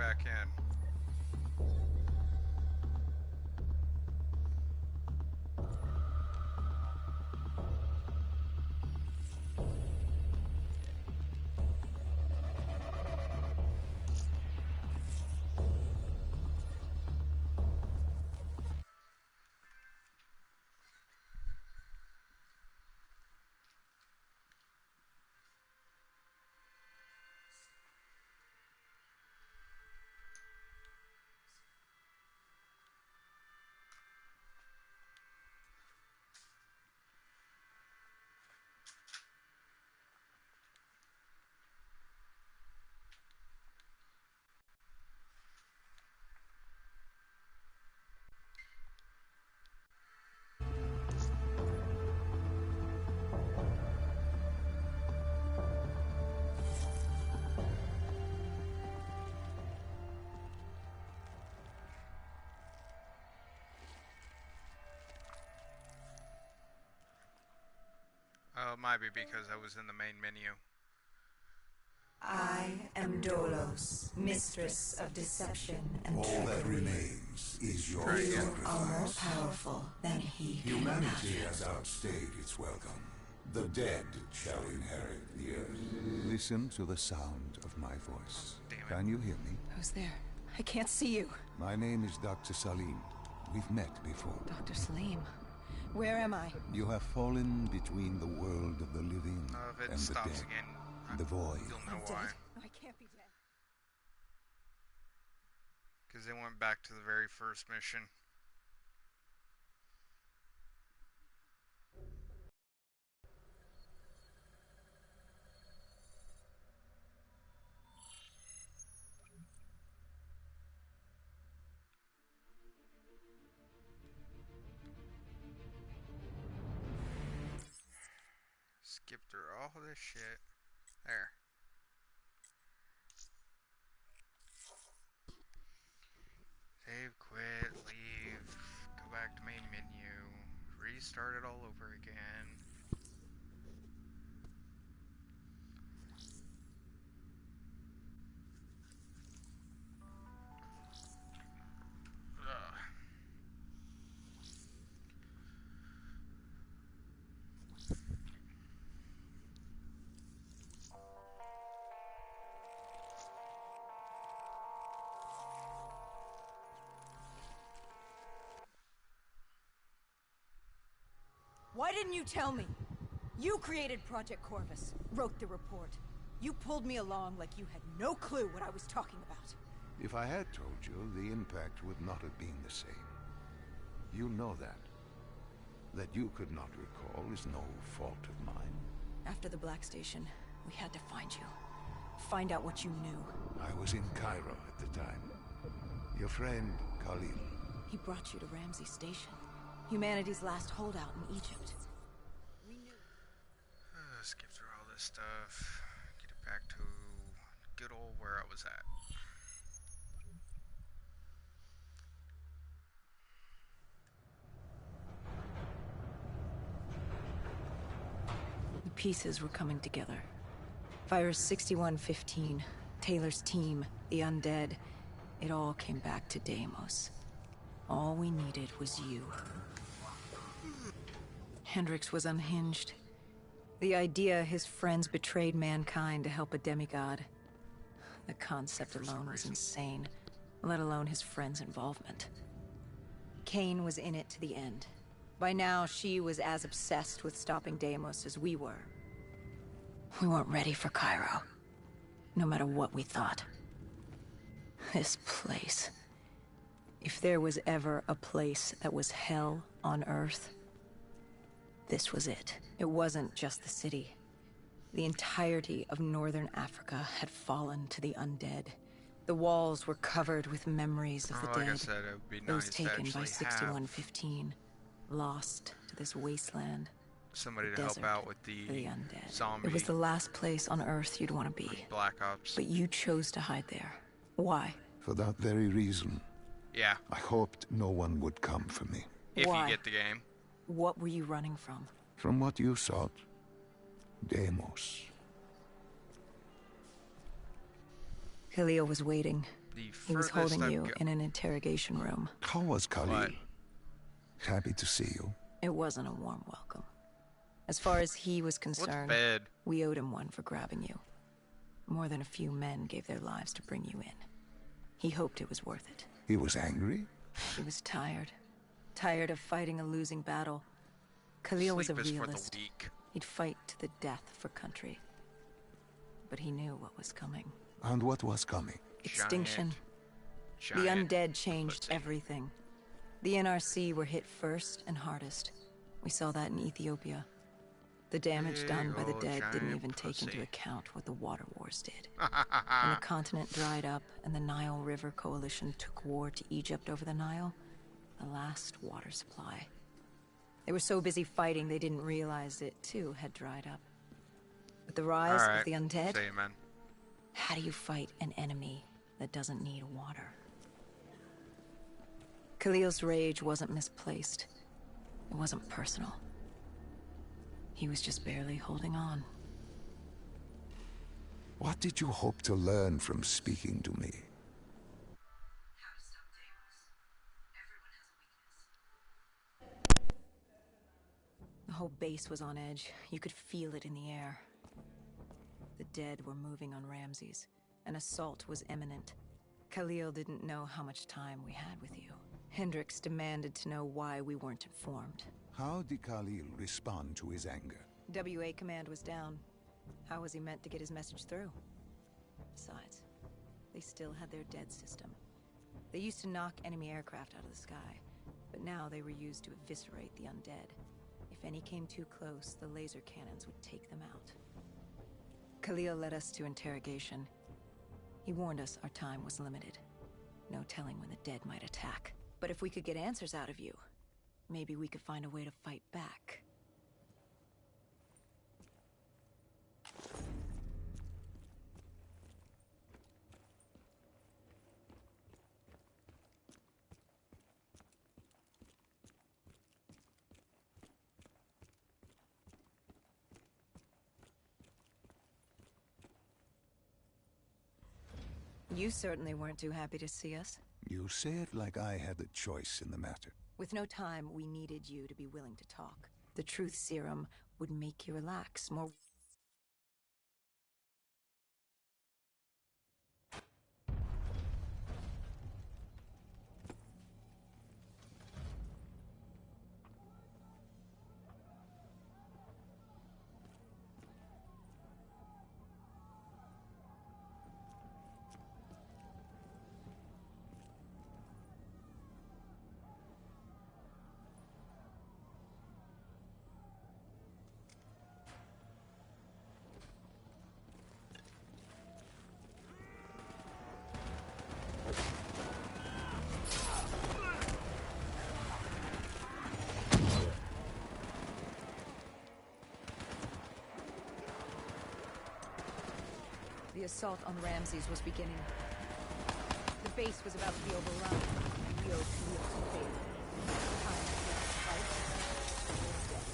back in. It might be because I was in the main menu. I am Dolos, mistress of deception and all trickery. That remains is your You sacrifice. are more powerful than he can Humanity imagine. has outstayed its welcome. The dead shall inherit the earth. Listen to the sound of my voice. Can you hear me? Who's there? I can't see you. My name is Dr. Salim. We've met before. Dr. Salim. Where am I? You have fallen between the world of the living If it and the stops dead. again, The void. you'll know I'm why. dead. No, I can't be dead. Because they went back to the very first mission. Skip through all this shit. There. Save, quit, leave, go back to main menu, restart it all over again. Ugh. Why didn't you tell me? You created Project Corvus, wrote the report. You pulled me along like you had no clue what I was talking about. If I had told you, the impact would not have been the same. You know that. That you could not recall is no fault of mine. After the Black Station, we had to find you. Find out what you knew. I was in Cairo at the time. Your friend, Khalil. He brought you to Ramsey Station, humanity's last holdout in Egypt. We knew. Skip through all this stuff. Get it back to good old where I was at. The pieces were coming together. Virus 6115, Taylor's team, the undead. It all came back to Deimos. All we needed was you. Hendrix was unhinged. The idea his friends betrayed mankind to help a demigod. The concept alone was insane, let alone his friend's involvement. Kane was in it to the end. By now, she was as obsessed with stopping Deimos as we were. We weren't ready for Cairo, no matter what we thought. This place. If there was ever a place that was hell on Earth, this was it. It wasn't just the city. The entirety of northern Africa had fallen to the undead. The walls were covered with memories of the Like I dead. said, it would be Those nice to taken by actually have 6115, lost to this wasteland. somebody The to help desert out with for the the undead. zombie It was the last place on Earth you'd want to be. Black Ops. But you chose to hide there. Why? For that very reason, Yeah, I hoped no one would come for me. if Why? you get the game. What were you running from? From what you sought, Deimos. Khalil was waiting, The He was furthest holding I've you in an interrogation room. How was Khalil? What? Happy to see you. It wasn't a warm welcome. As far as he was What's concerned, bed? we owed him one for grabbing you. More than a few men gave their lives to bring you in. He hoped it was worth it. He was angry? He was tired. Tired of fighting a losing battle. Khalil was a Sleep is for the realist. weak. He'd fight to the death for country. But he knew what was coming. And what was coming? Extinction. Giant The undead changed pussy. everything. The NRC were hit first and hardest. We saw that in Ethiopia. The damage done by the old dead didn't giant even take into pussy. account what the water wars did. When the continent dried up and the Nile River Coalition took war to Egypt over the Nile, the last water supply. They were so busy fighting they didn't realize it too had dried up. With the rise Alright, of the undead, say amen. how do you fight an enemy that doesn't need water? Khalil's rage wasn't misplaced. It wasn't personal. He was just barely holding on. What did you hope to learn from speaking to me? The whole base was on edge. You could feel it in the air. The dead were moving on Ramses. An assault was imminent. Khalil didn't know how much time we had with you. Hendricks demanded to know why we weren't informed. How did Khalil respond to his anger? WA command was down. How was he meant to get his message through? Besides, they still had their dead system. They used to knock enemy aircraft out of the sky, but now they were used to eviscerate the undead. If any came too close, the laser cannons would take them out. Khalil led us to interrogation. He warned us our time was limited. No telling when the dead might attack. But if we could get answers out of you, maybe we could find a way to fight back. You certainly weren't too happy to see us. You say it like I had a choice in the matter. With no time, we needed you to be willing to talk. The truth serum would make you relax more. The assault on Ramses was beginning. The base was about to be overrun. We owed Khalil some favor. Time to fight or death.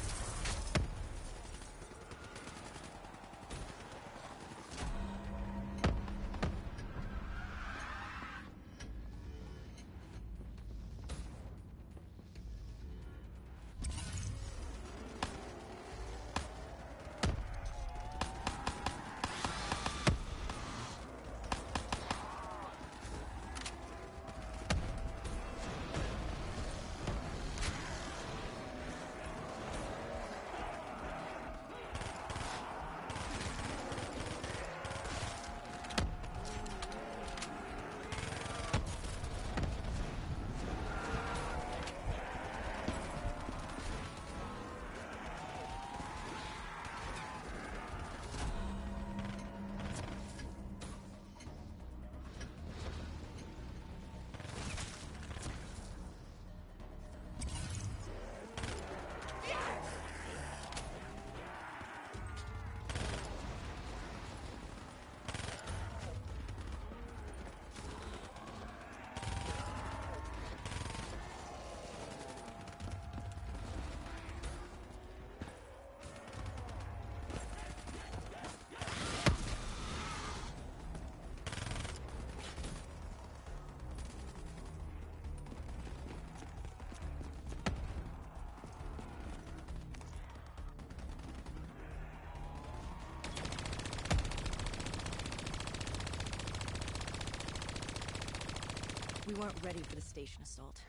We weren't ready for the station assault.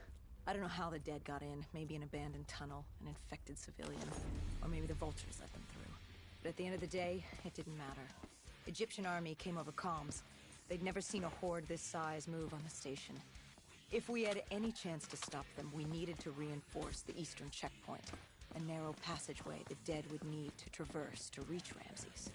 I don't know how the dead got in. Maybe an abandoned tunnel, an infected civilian, or maybe the vultures let them through. But at the end of the day, it didn't matter. Egyptian army came over comms. They'd never seen a horde this size move on the station. If we had any chance to stop them, we needed to reinforce the eastern checkpoint. A narrow passageway the dead would need to traverse to reach Ramses.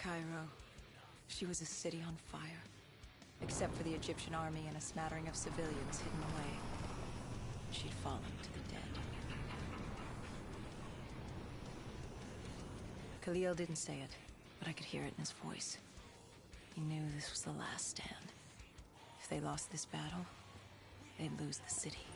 Cairo. She was a city on fire. Except for the Egyptian army and a smattering of civilians hidden away. She'd fallen to the dead. Khalil didn't say it, but I could hear it in his voice. He knew this was the last stand. If they lost this battle, they'd lose the city.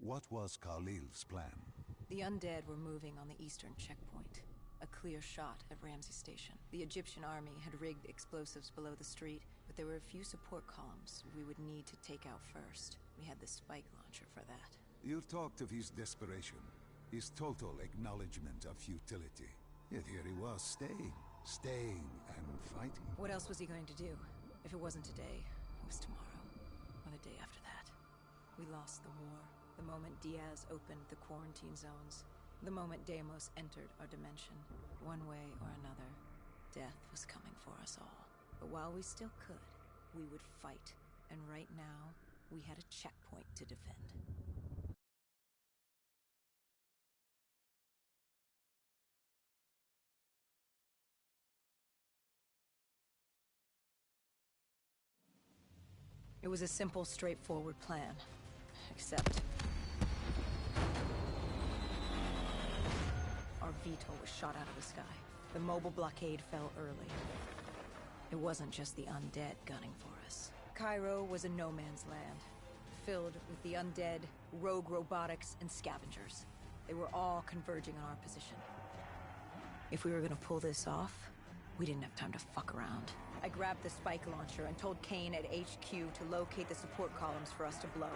What was Khalil's plan? The undead were moving on the eastern checkpoint. A clear shot at Ramsey Station. The Egyptian army had rigged explosives below the street, but there were a few support columns we would need to take out first. We had the spike launcher for that. You talked of his desperation, his total acknowledgement of futility. Yet here he was, staying and fighting. What else was he going to do? If it wasn't today, it was tomorrow. Or the day after that. We lost the war. The moment Diaz opened the quarantine zones. The moment Deimos entered our dimension. One way or another, death was coming for us all. But while we still could, we would fight. And right now, we had a checkpoint to defend. It was a simple, straightforward plan. Except our VTOL was shot out of the sky. The mobile blockade fell early. It wasn't just the undead gunning for us. Cairo was a no man's land, filled with the undead, rogue robotics, and scavengers. They were all converging on our position. If we were gonna pull this off, we didn't have time to fuck around. I grabbed the spike launcher and told Kane at HQ to locate the support columns for us to blow.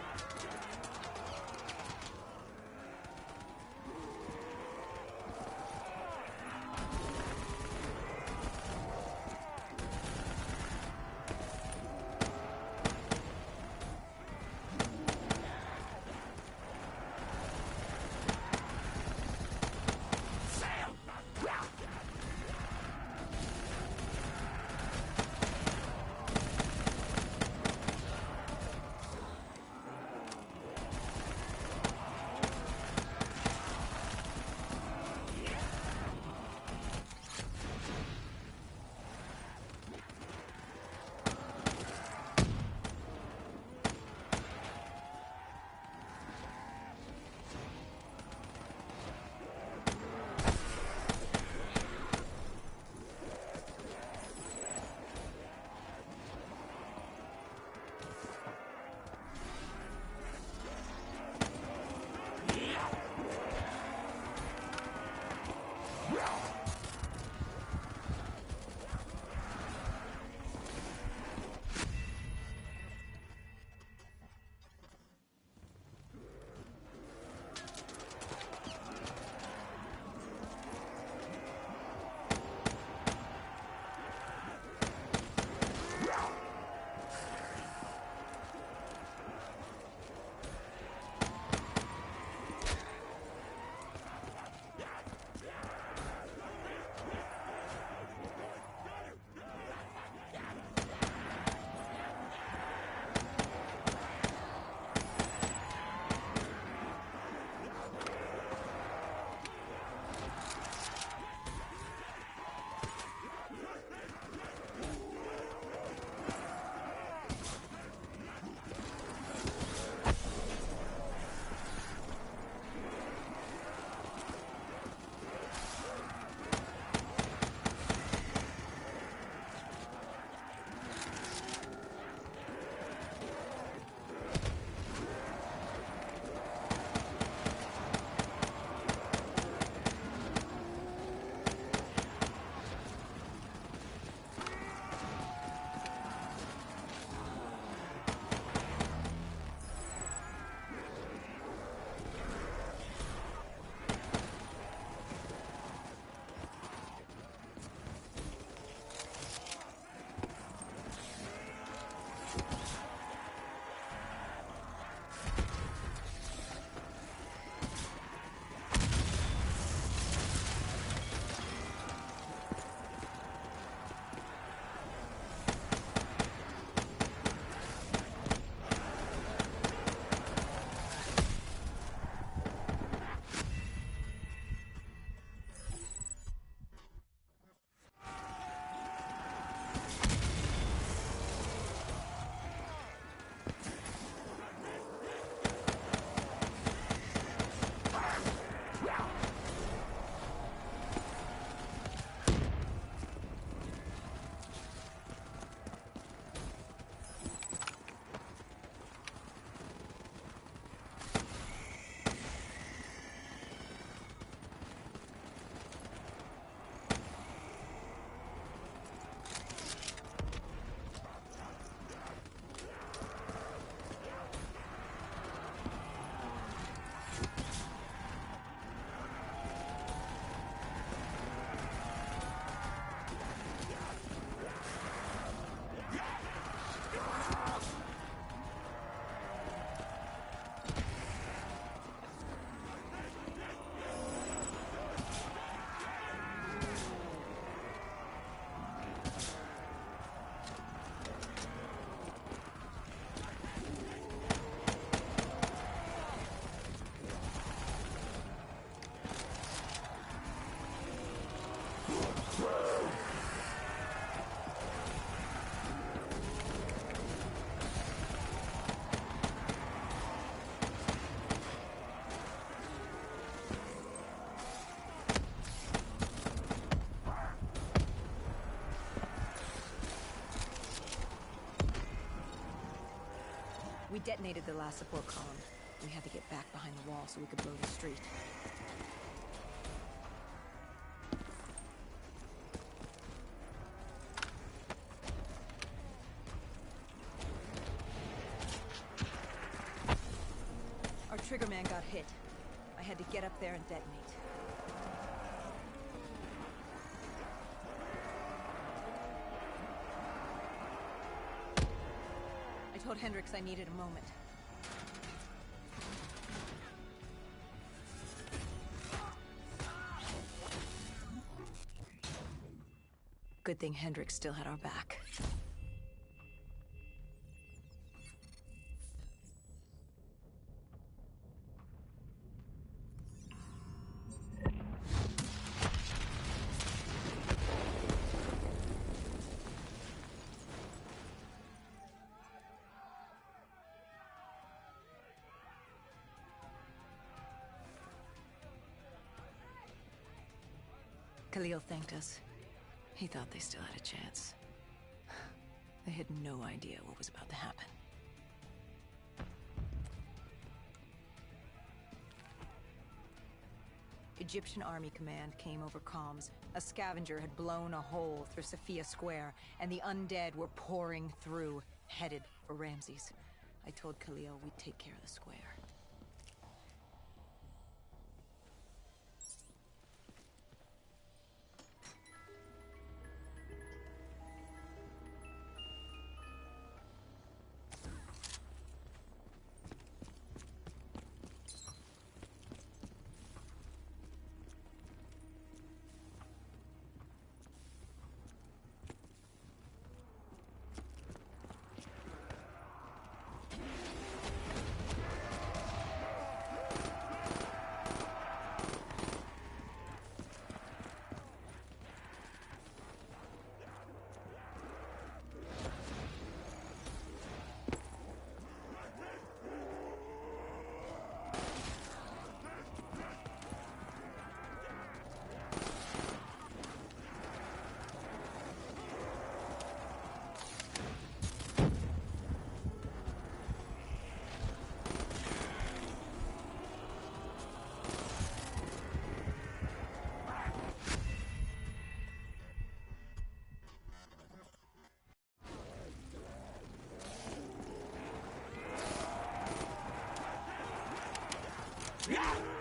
We detonated the last support column. We had to get back behind the wall so we could blow the street. Our triggerman got hit. I had to get up there and detonate. I told Hendricks I needed a moment. Good thing Hendricks still had our back. Khalil thanked us. He thought they still had a chance. They had no idea what was about to happen. Egyptian Army Command came over comms. A scavenger had blown a hole through Sophia Square, and the undead were pouring through, headed for Ramses. I told Khalil we'd take care of the square. Yeah!